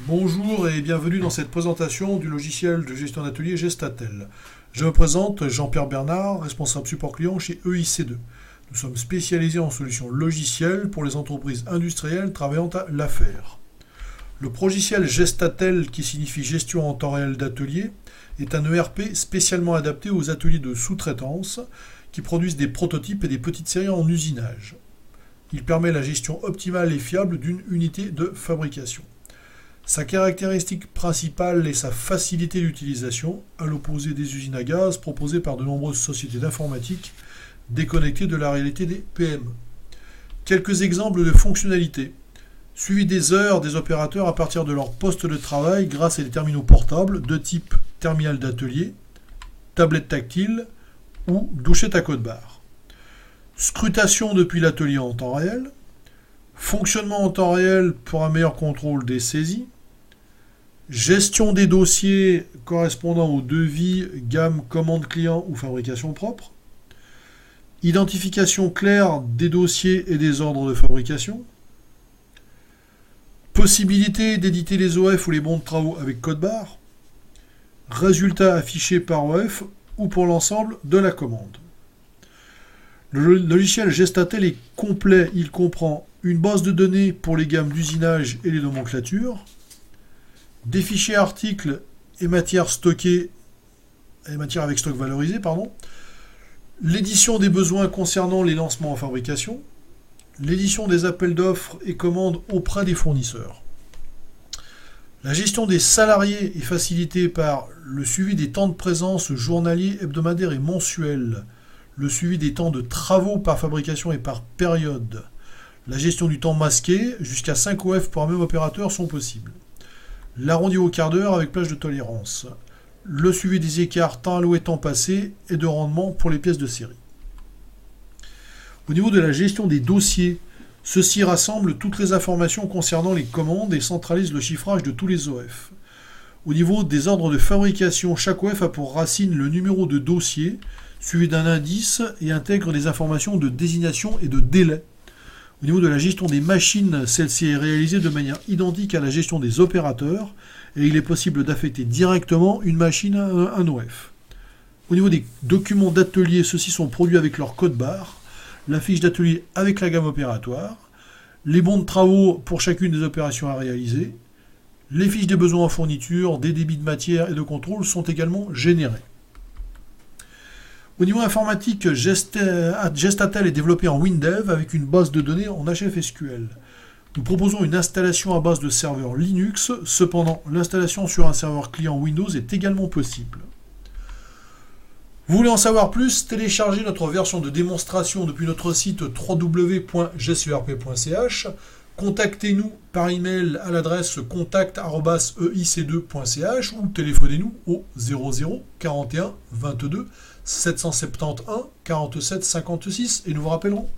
Bonjour et bienvenue dans cette présentation du logiciel de gestion d'atelier Gestatel. Je me présente Jean-Pierre Bernard, responsable support client chez EIC2. Nous sommes spécialisés en solutions logicielles pour les entreprises industrielles travaillant à l'affaire. Le logiciel Gestatel, qui signifie gestion en temps réel d'atelier, est un ERP spécialement adapté aux ateliers de sous-traitance qui produisent des prototypes et des petites séries en usinage. Il permet la gestion optimale et fiable d'une unité de fabrication. Sa caractéristique principale est sa facilité d'utilisation, à l'opposé des usines à gaz proposées par de nombreuses sociétés d'informatique déconnectées de la réalité des PME. Quelques exemples de fonctionnalités. Suivi des heures des opérateurs à partir de leur poste de travail grâce à des terminaux portables de type terminal d'atelier, tablette tactile ou douchette à code-barre. Scrutation depuis l'atelier en temps réel. Fonctionnement en temps réel pour un meilleur contrôle des saisies. Gestion des dossiers correspondant aux devis, gamme, commande client ou fabrication propre. Identification claire des dossiers et des ordres de fabrication. Possibilité d'éditer les OF ou les bons de travaux avec code-barre. Résultats affichés par OF ou pour l'ensemble de la commande. Le logiciel Gestatel est complet, il comprend une base de données pour les gammes d'usinage et les nomenclatures, des fichiers articles et matières stockées, et matières avec stock valorisé, l'édition des besoins concernant les lancements en fabrication, l'édition des appels d'offres et commandes auprès des fournisseurs. La gestion des salariés est facilitée par le suivi des temps de présence journaliers, hebdomadaires et mensuels, le suivi des temps de travaux par fabrication et par période. La gestion du temps masqué, jusqu'à 5 OF pour un même opérateur sont possibles. L'arrondi au quart d'heure avec plage de tolérance. Le suivi des écarts temps alloué temps passé et de rendement pour les pièces de série. Au niveau de la gestion des dossiers, ceux-ci rassemblent toutes les informations concernant les commandes et centralisent le chiffrage de tous les OF. Au niveau des ordres de fabrication, chaque OF a pour racine le numéro de dossier, suivi d'un indice et intègre des informations de désignation et de délai. Au niveau de la gestion des machines, celle-ci est réalisée de manière identique à la gestion des opérateurs et il est possible d'affecter directement une machine à un OF. Au niveau des documents d'atelier, ceux-ci sont produits avec leur code-barre, la fiche d'atelier avec la gamme opératoire, les bons de travaux pour chacune des opérations à réaliser, les fiches des besoins en fourniture, des débits de matière et de contrôle sont également générés. Au niveau informatique, Gestatel est développé en WinDev avec une base de données en HFSQL. Nous proposons une installation à base de serveur Linux, cependant l'installation sur un serveur client Windows est également possible. Vous voulez en savoir plus? Téléchargez notre version de démonstration depuis notre site www.gesurp.ch. Contactez-nous par email à l'adresse contact@eic2.ch ou téléphonez-nous au 00 41 22 771 47 56 et nous vous rappellerons.